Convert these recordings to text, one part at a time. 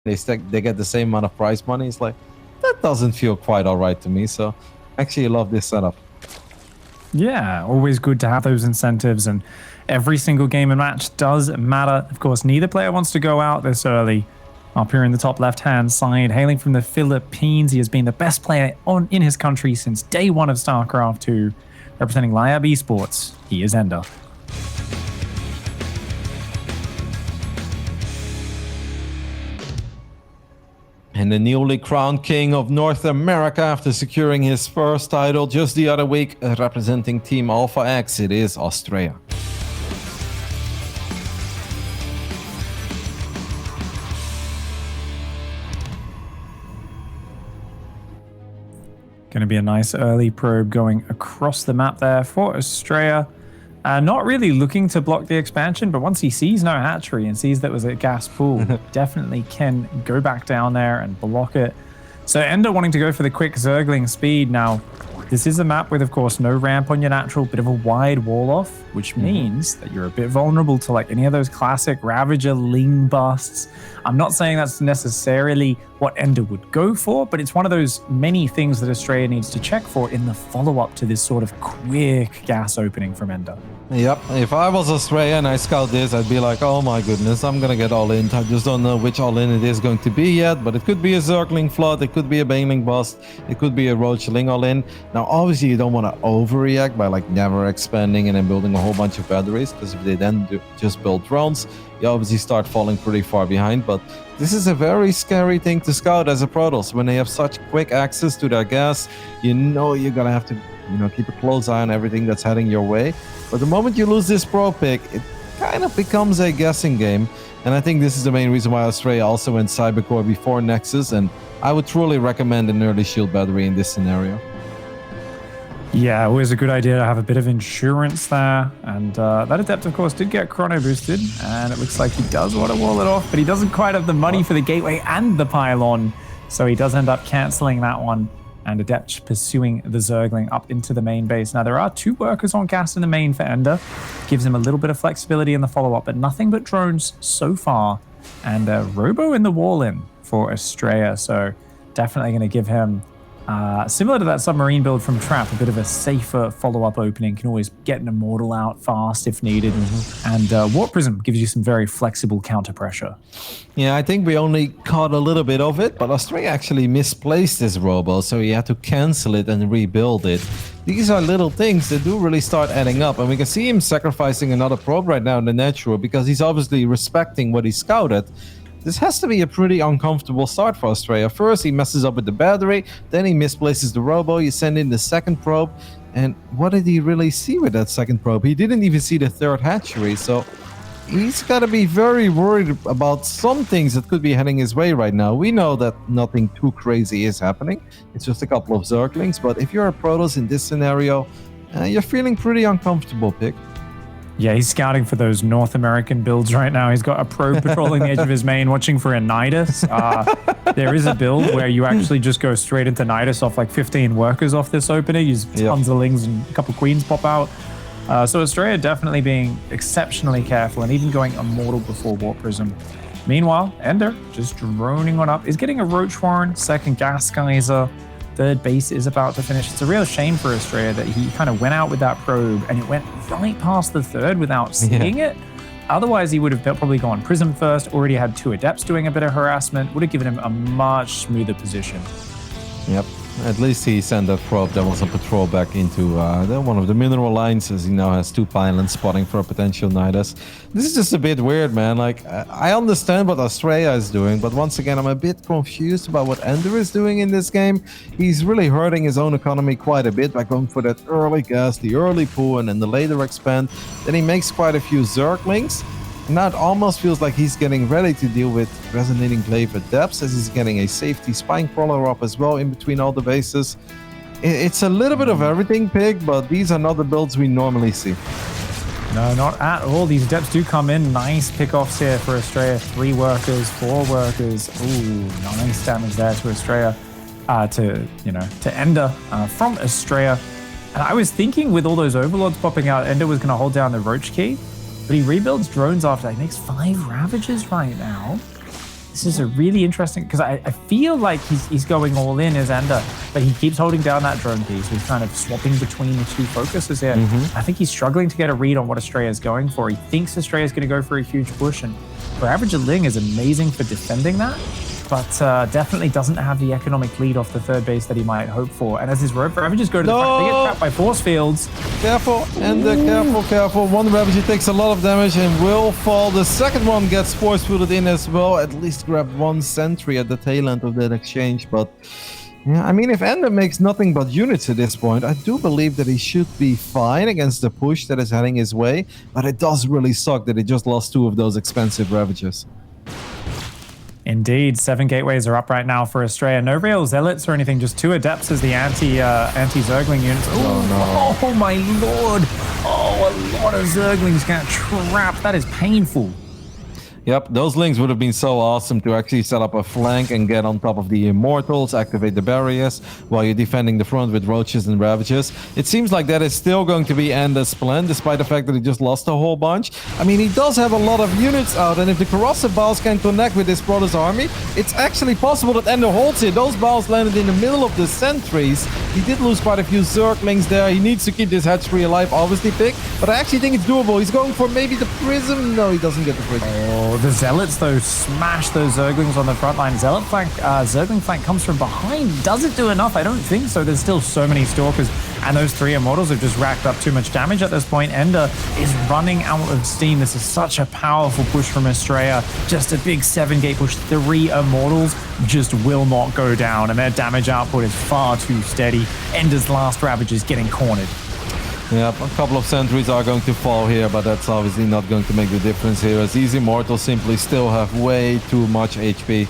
they get the same amount of prize money. It's like, that doesn't feel quite all right to me. So actually, I love this setup. Yeah, always good to have those incentives, and every single game and match does matter. Of course, neither player wants to go out this early. Up here in the top left-hand side, hailing from the Philippines, he has been the best player in his country since day one of StarCraft 2. Representing Liab Esports, he is EnDerr. And the newly crowned king of North America after securing his first title just the other week, representing Team Alpha X, it is Astrea. Going to be a nice early probe going across the map there for Astrea. Not really looking to block the expansion, but once he sees no hatchery and sees that was a gas pool, definitely can go back down there and block it. So EnDerr wanting to go for the quick Zergling speed. Now, this is a map with, of course, no ramp on your natural, bit of a wide wall off, which means that you're a bit vulnerable to like any of those classic Ravager Ling busts. I'm not saying that's necessarily what EnDerr would go for, but it's one of those many things that Astrea needs to check for in the follow-up to this sort of quick gas opening from EnDerr. Yep, if I was Astrea and I scout this, I'd be like, oh my goodness, I'm gonna get all in. I just don't know which all in it is going to be yet, but it could be a Zergling flood, it could be a Baneling bust, it could be a Roachling all in. Now, obviously, you don't want to overreact by like never expanding and then building a whole bunch of batteries, because if they then just build drones, you obviously start falling pretty far behind. But this is a very scary thing to scout as a Protoss. When they have such quick access to their gas, you know you're gonna have to keep a close eye on everything that's heading your way. But the moment you lose this pro pick, it kind of becomes a guessing game. And I think this is the main reason why Astrea also went Cybercore before Nexus, and I would truly recommend an early shield battery in this scenario. Yeah, always a good idea to have a bit of insurance there. And that Adept, of course, did get chrono boosted, and it looks like he does want to wall it off, but he doesn't quite have the money for the gateway and the pylon, so he does end up canceling that one. And Adept pursuing the Zergling up into the main base. Now, there are 2 workers on gas in the main for EnDerr. Gives him a little bit of flexibility in the follow-up, but nothing but drones so far. And Robo in the wall-in for Astrea, so definitely going to give him, similar to that submarine build from Trap, a bit of a safer follow-up opening. Can always get an Immortal out fast if needed. And Warp Prism gives you some very flexible counter pressure. Yeah, I think we only caught a little bit of it, but Astrea actually misplaced his Robo, so he had to cancel it and rebuild it. These are little things that do really start adding up, and we can see him sacrificing another probe right now in the natural because he's obviously respecting what he scouted. This has to be a pretty uncomfortable start for Astrea. First, he messes up with the battery, then he misplaces the Robo, you send in the second probe, and what did he really see with that second probe? He didn't even see the third hatchery, so he's got to be very worried about some things that could be heading his way right now. We know that nothing too crazy is happening. It's just a couple of Zerglings, but if you're a Protoss in this scenario, you're feeling pretty uncomfortable, Pick. Yeah, he's scouting for those North American builds right now. He's got a probe patrolling the edge of his main, watching for a Nidus. There is a build where you actually just go straight into Nidus off like 15 workers off this opening. Use tons of Lings and a couple Queens pop out. So Astrea definitely being exceptionally careful and even going Immortal before Warp Prism. Meanwhile, EnDerr just droning on up. Is getting a Roach Warren, second Gas Geyser. Third base is about to finish. It's a real shame for Astrea that he kind of went out with that probe and it went right past the third without seeing it. Otherwise, he would have probably gone Prism first, already had 2 Adepts doing a bit of harassment, would have given him a much smoother position. Yep. At least he sent that probe that was on patrol back into one of the mineral lines, as he now has 2 pylons spotting for a potential Nidus. This is just a bit weird, man. Like, I understand what Astrea is doing, but once again, I'm a bit confused about what EnDerr is doing in this game. He's really hurting his own economy quite a bit by going for that early gas, the early pull, and then the later expand. Then he makes quite a few Zerglings. Now it almost feels like he's getting ready to deal with Resonating Glaive at depths, as he's getting a safety Spine Crawler up as well in between all the bases. It's a little bit of everything, Pig, but these are not the builds we normally see. No, not at all. These Adepts do come in. Nice pickoffs here for Astrea. 3 workers, 4 workers. Ooh, nice damage there to Astrea. To EnDerr from Astrea. And I was thinking with all those Overlords popping out, EnDerr was going to hold down the Roach Key. But he rebuilds drones after. He makes 5 Ravages right now. This is a really interesting, because I feel like he's going all in as EnDerr, but he keeps holding down that drone piece. He's kind of swapping between the two focuses here. I think he's struggling to get a read on what Astrea is going for. He thinks Astrea is going to go for a huge push, and Ravager Ling is amazing for defending that, but definitely doesn't have the economic lead off the third base that he might hope for. And as his Ravagers go to the front, they get trapped by force fields. Careful, EnDerr, careful. One Ravager takes a lot of damage and will fall. The second one gets force fielded in as well. At least grab one sentry at the tail end of that exchange. But yeah, I mean, if EnDerr makes nothing but units at this point, I do believe that he should be fine against the push that is heading his way. But it does really suck that he just lost 2 of those expensive Ravagers. Indeed, 7 gateways are up right now for Astrea. No real zealots or anything, just 2 adepts as the anti-Zergling units. Oh my lord! Oh, a lot of Zerglings get trapped. That is painful. Yep, those links would have been so awesome to actually set up a flank and get on top of the Immortals, activate the barriers, while you're defending the front with Roaches and Ravagers. It seems like that is still going to be EnDerr's plan, despite the fact that he just lost a whole bunch. I mean, he does have a lot of units out, and if the Corrosive Balls can connect with his brother's army, it's actually possible that EnDerr holds it. Those balls landed in the middle of the sentries. He did lose quite a few Zerglings there. He needs to keep this hatchery alive, obviously, Pick, but I actually think it's doable. He's going for maybe the Prism. No, he doesn't get the Prism. Oh, the Zealots, though, smash those Zerglings on the front line. Zealot flank, Zergling flank comes from behind. Does it do enough? I don't think so. There's still so many Stalkers, and those 3 Immortals have just racked up too much damage at this point. EnDerr is running out of steam. This is such a powerful push from Astrea. Just a big 7-gate push. 3 Immortals just will not go down, and their damage output is far too steady. EnDerr's last Ravage is getting cornered. Yep, a couple of sentries are going to fall here, but that's obviously not going to make the difference here, as these Immortals simply still have way too much HP.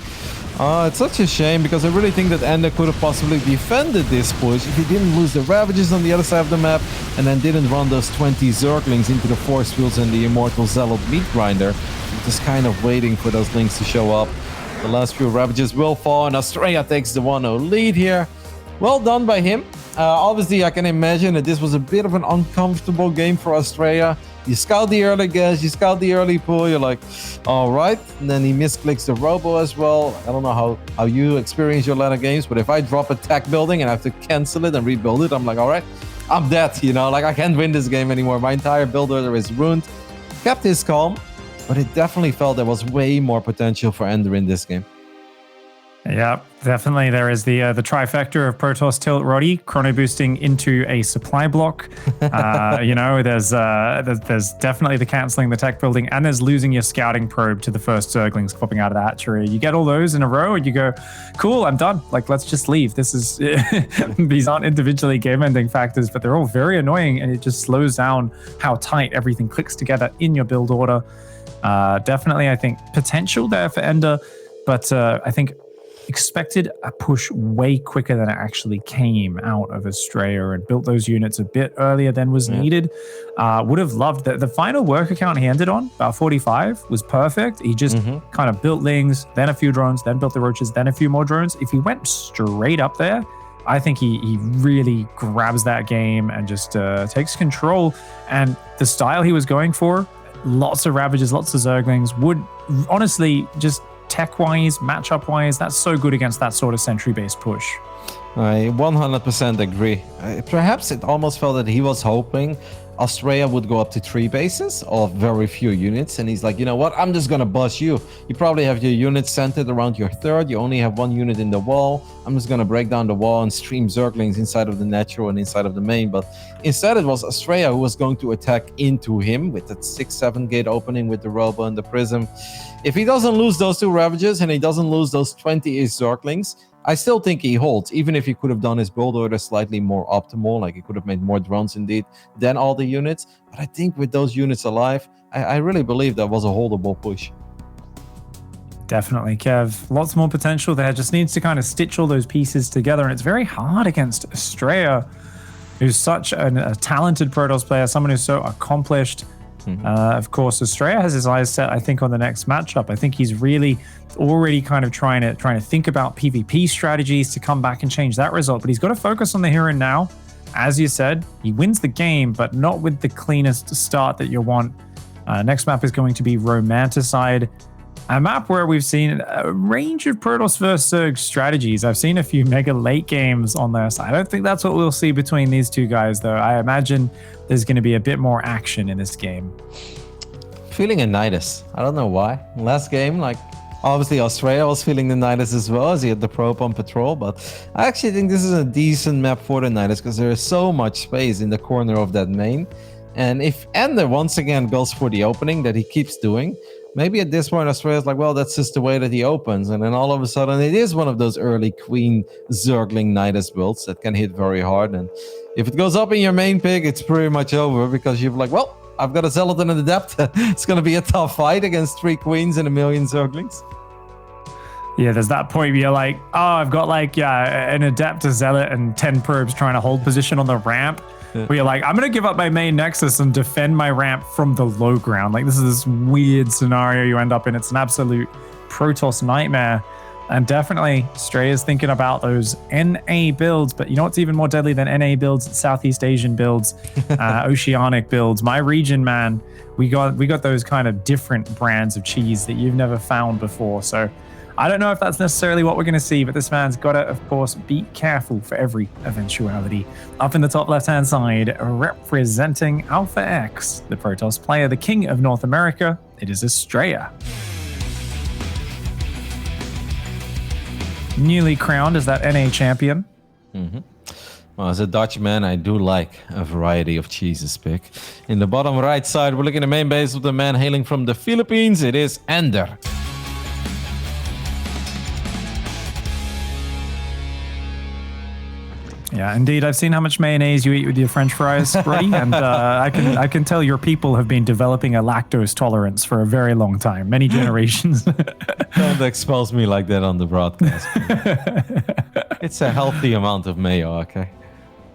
It's such a shame, because I really think that EnDerr could have possibly defended this push if he didn't lose the Ravages on the other side of the map, and then didn't run those 20 Zerglings into the force fields and the Immortal Zealot meat grinder. Just kind of waiting for those links to show up. The last few Ravages will fall, and Astrea takes the 1-0 lead here. Well done by him. Obviously, I can imagine that this was a bit of an uncomfortable game for Astrea. You scout the early gas, you scout the early pull, you're like, all right. And then he misclicks the robo as well. I don't know how you experience your ladder games, but if I drop a tech building and I have to cancel it and rebuild it, I'm like, all right, I'm dead, you know, like I can't win this game anymore. My entire build order is ruined. Kept his calm, but it definitely felt there was way more potential for EnDerr in this game. Yeah, definitely. There is the trifecta of Protoss Tilt Roddy chrono boosting into a supply block. You know, there's definitely the canceling the tech building, and there's losing your scouting probe to the first Zerglings popping out of the hatchery. You get all those in a row, and you go, "Cool, I'm done. Like, let's just leave." This is these aren't individually game-ending factors, but they're all very annoying, and it just slows down how tight everything clicks together in your build order. Definitely, I think potential there for EnDerr, but I think expected a push way quicker than it actually came out of Astrea, and built those units a bit earlier than was needed. Would have loved that. The final work account he ended on, about 45, was perfect. He just kind of built Lings, then a few drones, then built the Roaches, then a few more drones. If he went straight up there, I think he really grabs that game and just takes control. And the style he was going for, lots of Ravages, lots of Zerglings, would honestly just tech-wise, matchup-wise, that's so good against that sort of sentry-based push. I 100% agree. Perhaps it almost felt that he was hoping Astrea would go up to 3 bases of very few units, and he's like, you know what, I'm just gonna bust you. You probably have your units centered around your third, you only have 1 unit in the wall. I'm just gonna break down the wall and stream Zerglings inside of the natural and inside of the main. But instead it was Astrea who was going to attack into him with that 6-7 gate opening with the Robo and the Prism. If he doesn't lose those 2 Ravages and he doesn't lose those 20-ish Zerglings, I still think he holds, even if he could have done his build order slightly more optimal, like he could have made more drones indeed than all the units. But I think with those units alive, I really believe that was a holdable push. Definitely, Kev. Lots more potential there. Just needs to kind of stitch all those pieces together, and it's very hard against Astrea, who's such a talented Protoss player, someone who's so accomplished. Of course, Astrea has his eyes set, I think, on the next matchup. I think he's really already kind of trying to think about PvP strategies to come back and change that result. But he's got to focus on the here and now. As you said, he wins the game, but not with the cleanest start that you want. Next map is going to be Romanticide. A map where we've seen a range of Protoss versus Zerg strategies. I've seen a few mega late games on this. I don't think that's what we'll see between these two guys, though. I imagine there's going to be a bit more action in this game. Feeling a Nidus. I don't know why. Last game, like, obviously Astrea was feeling the Nidus as well, as he had the probe on patrol, but I actually think this is a decent map for the Nidus because there is so much space in the corner of that main. And if EnDerr once again goes for the opening that he keeps doing, maybe at this point Astrea is like, well, that's just the way that he opens. And then all of a sudden it is one of those early Queen Zergling Nidus builds that can hit very hard. And if it goes up in your main pick, it's pretty much over because you're like, well, I've got a Zealot and an Adept. It's going to be a tough fight against 3 Queens and 1,000,000 Zerglings. Yeah, there's that point where you're like, oh, I've got like an Adept, a Zealot, and 10 probes trying to hold position on the ramp. Yeah. Where you're like, I'm going to give up my main Nexus and defend my ramp from the low ground. Like, this is this weird scenario you end up in. It's an absolute Protoss nightmare. And definitely, Stray is thinking about those NA builds. But you know what's even more deadly than NA builds? Southeast Asian builds, Oceanic builds. My region, man, we got those kind of different brands of cheese that you've never found before. So I don't know if that's necessarily what we're going to see, but this man's got to, of course, be careful for every eventuality. Up in the top left-hand side, representing Alpha X, the Protoss player, the king of North America, it is Astrea. Newly crowned as that NA champion. Mm-hmm. Well, as a Dutchman, I do like a variety of cheeses pick. In the bottom right side, we're looking at the main base of the man hailing from the Philippines. It is EnDerr. Yeah, indeed. I've seen how much mayonnaise you eat with your French fries, Brody, and I can tell your people have been developing a lactose tolerance for a very long time, many generations. Don't expose me like that on the broadcast. It's a healthy amount of mayo, okay?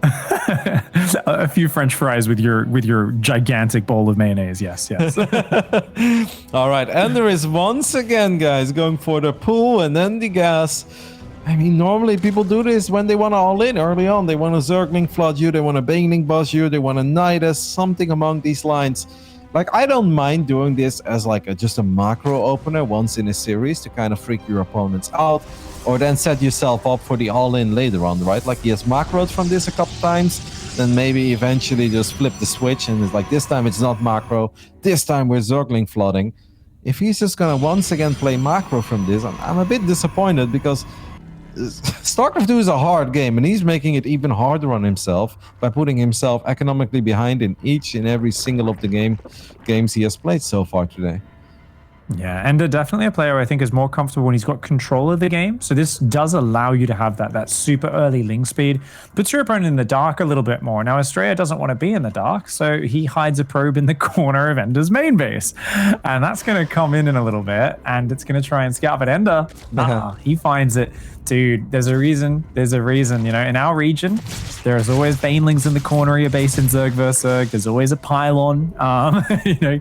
A few French fries with your gigantic bowl of mayonnaise. Yes. All right, EnDerr is once again, guys, going for the pull and then the gas. I mean, normally people do this when they want to all in early on. They want a Zergling flood you, they want a Baneling boss you, they want a Nidus, something among these lines. Like, I don't mind doing this as like just a macro opener once in a series to kind of freak your opponents out, or then set yourself up for the all-in later on, right? Like, he has macroed from this a couple times, then maybe eventually just flip the switch and it's like, this time it's not macro, this time we're Zergling flooding. If he's just gonna once again play macro from this, I'm a bit disappointed because StarCraft 2 is a hard game, and he's making it even harder on himself by putting himself economically behind in each and every single of the games he has played so far today. Yeah, EnDerr definitely a player I think is more comfortable when he's got control of the game. So this does allow you to have that super early link speed. Puts your opponent in the dark a little bit more. Now, Astrea doesn't want to be in the dark, so he hides a probe in the corner of EnDerr's main base. And that's going to come in a little bit, and it's going to try and scout. But EnDerr, he finds it. Dude, there's a reason. You know, in our region, there's always Banelings in the corner of your base in Zerg vs. Zerg. There's always a pylon. You know,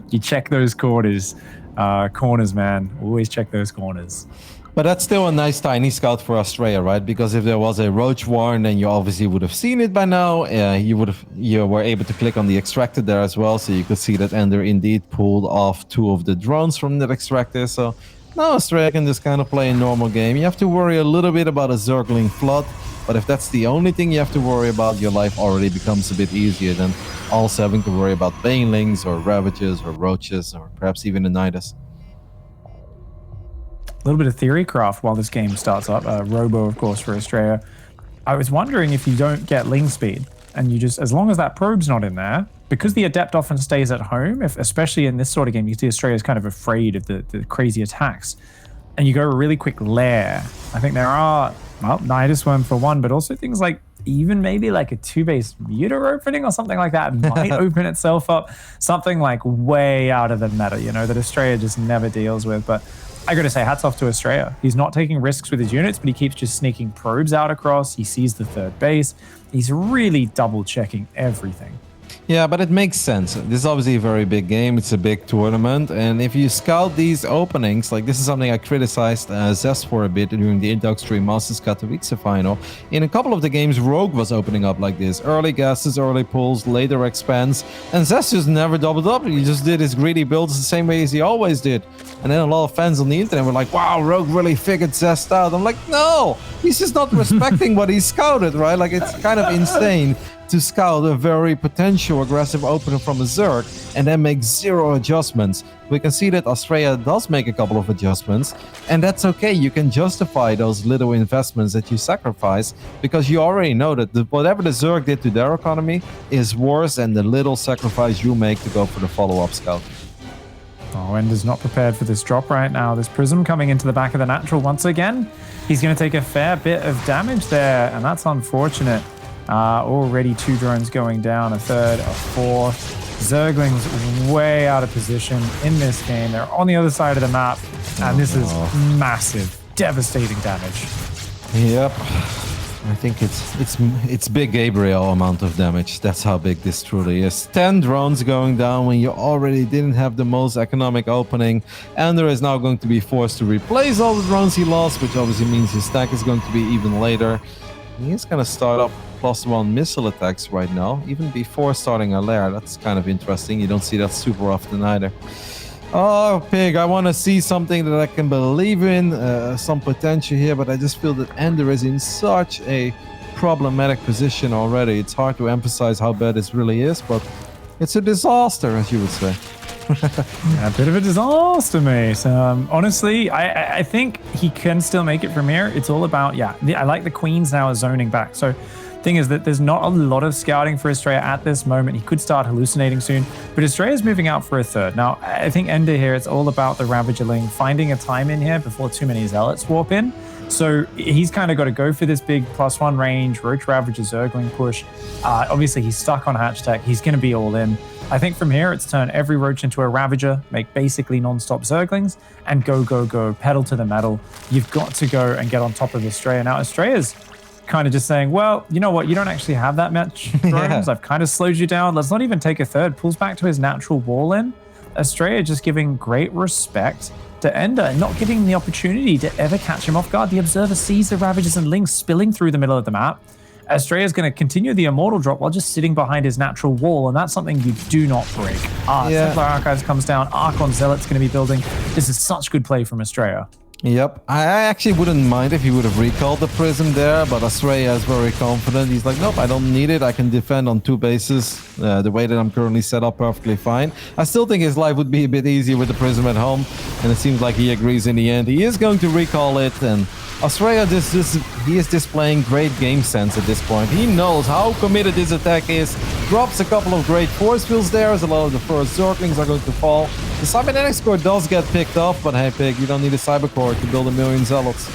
you check those corners, man. Always check those corners. But that's still a nice tiny scout for Astrea, right? Because if there was a Roach Warren, then you obviously would have seen it by now. You were able to click on the extractor there as well, so you could see that EnDerr indeed pulled off 2 of the drones from that extractor. So now Astrea can just kind of play a normal game. You have to worry a little bit about a Zergling flood, but if that's the only thing you have to worry about, your life already becomes a bit easier than also having to worry about Banelings or Ravages or Roaches or perhaps even a Nidus. A little bit of theorycraft while this game starts up. Robo, of course, for Astrea. I was wondering if you don't get ling speed and you just, as long as that probe's not in there, because the Adept often stays at home, especially in this sort of game, you see Astrea is kind of afraid of the crazy attacks, and you go a really quick lair. I think there are, well, Nidus Worm for one, but also things like even maybe like a 2-base Muter opening or something like that might open itself up. Something like way out of the meta, you know, that Astrea just never deals with. But I gotta say, hats off to Astrea. He's not taking risks with his units, but he keeps just sneaking probes out across. He sees the 3rd base. He's really double checking everything. Yeah, but it makes sense. This is obviously a very big game. It's a big tournament. And if you scout these openings, like this is something I criticized Zest for a bit during the EnDerr 2 Masters Katowice final. In a couple of the games, Rogue was opening up like this. Early guesses, early pulls, later expands. And Zest just never doubled up. He just did his greedy builds the same way as he always did. And then a lot of fans on the internet were like, wow, Rogue really figured Zest out. I'm like, no, he's just not respecting what he scouted, right? Like, it's kind of insane to scout a very potential aggressive opener from a Zerg and then make 0 adjustments. We can see that Astrea does make a couple of adjustments, and that's okay. You can justify those little investments that you sacrifice because you already know that whatever the Zerg did to their economy is worse than the little sacrifice you make to go for the follow-up scout. Oh, EnDerr's not prepared for this drop right now. This Prism coming into the back of the natural once again. He's going to take a fair bit of damage there, and that's unfortunate. Already 2 drones going down, a third, a fourth. Zerglings way out of position in this game. They're on the other side of the map, and this is massive, devastating damage. Yep. I think it's big Gabriel amount of damage. That's how big this truly is. 10 drones going down when you already didn't have the most economic opening. EnDerr is now going to be forced to replace all the drones he lost, which obviously means his stack is going to be even later. He's going to start up +1 missile attacks right now, even before starting a lair. That's kind of interesting. You don't see that super often either. Oh, Pig, I want to see something that I can believe in, some potential here, but I just feel that EnDerr is in such a problematic position already. It's hard to emphasize how bad this really is, but it's a disaster, as you would say. A bit of a disaster, mate. Honestly, I think he can still make it from here. It's all about, I like the Queens now zoning back. So thing is that there's not a lot of scouting for Astrea at this moment. He could start hallucinating soon, but Astrea is moving out for a third. Now, I think EnDerr here, it's all about the Ravagerling finding a time in here before too many Zealots warp in. So he's kind of got to go for this big +1 range, Roach Ravager Zergling push. Obviously, he's stuck on Hatch Tech. He's going to be all in. I think from here, it's turn every Roach into a Ravager, make basically non-stop Zerglings, and go, pedal to the metal. You've got to go and get on top of Astrea. Now, Astrea's kind of just saying, well, you know what? You don't actually have that much drones. I've kind of slowed you down. Let's not even take a third. Pulls back to his natural wall in. Astrea just giving great respect to EnDerr and not giving him the opportunity to ever catch him off guard. The Observer sees the Ravagers and Lings spilling through the middle of the map. Astrea is going to continue the Immortal drop while just sitting behind his natural wall, and that's something you do not break. Templar Archives comes down. Archon Zealot's going to be building. This is such good play from Astrea. Yep, I actually wouldn't mind if he would have recalled the Prism there, but Astrea is very confident. He's like, nope, I don't need it. I can defend on 2 bases the way that I'm currently set up perfectly fine. I still think his life would be a bit easier with the Prism at home, and it seems like he agrees in the end. He is going to recall it, and Astrea, he is displaying great game sense at this point. He knows how committed this attack is, drops a couple of great force fields there, as a lot of the first Zerglings are going to fall. The Cybernetics core does get picked off, but hey, Pig, you don't need a Cyber core to build 1,000,000 Zealots.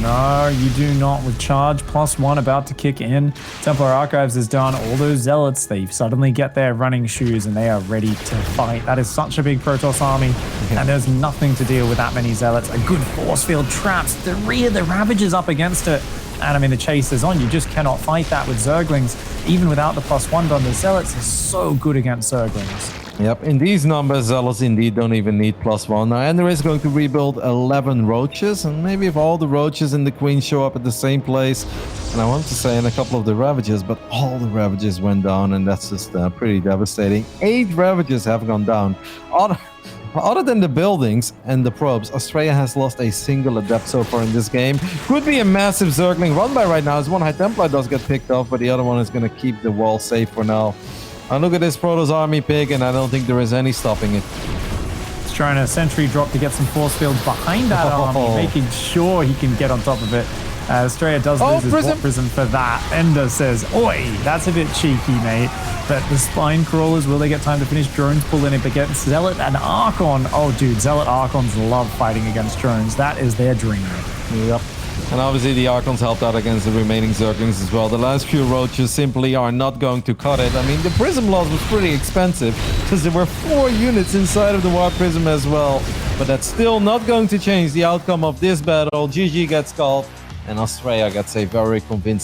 No, you do not. With charge +1 about to kick in, Templar Archives has done all those Zealots. They suddenly get their running shoes and they are ready to fight. That is such a big Protoss army, and there's nothing to deal with that many Zealots. A good force field traps the rear, the Ravagers up against it. And I mean, the chase is on. You just cannot fight that with Zerglings. Even without the +1 done, the Zealots are so good against Zerglings. Yep, in these numbers, Zealots indeed don't even need +1. Now, EnDerr is going to rebuild 11 Roaches, and maybe if all the Roaches and the Queen show up at the same place, and I want to say in a couple of the Ravagers, but all the Ravagers went down, and that's just pretty devastating. 8 Ravagers have gone down. Other than the buildings and the probes, Astrea has lost a single adept so far in this game. Could be a massive Zergling run by right now, as one High Templar does get picked off, but the other one is going to keep the wall safe for now. And look at this Protoss army, Pig, and I don't think there is any stopping it. He's trying a sentry drop to get some force fields behind that army, making sure he can get on top of it. Astrea does lose his Warp Prism for that. EnDerr says, oi, that's a bit cheeky, mate. But the Spine Crawlers, will they get time to finish? Drones pulling up against Zealot and Archon. Oh, dude, Zealot Archons love fighting against drones. That is their dream. Yep. And obviously the Archons helped out against the remaining Zerglings as well. The last few Roaches simply are not going to cut it. I mean, the Prism loss was pretty expensive because there were 4 units inside of the Warp Prism as well. But that's still not going to change the outcome of this battle. GG gets called, and Astrea gets a very convincing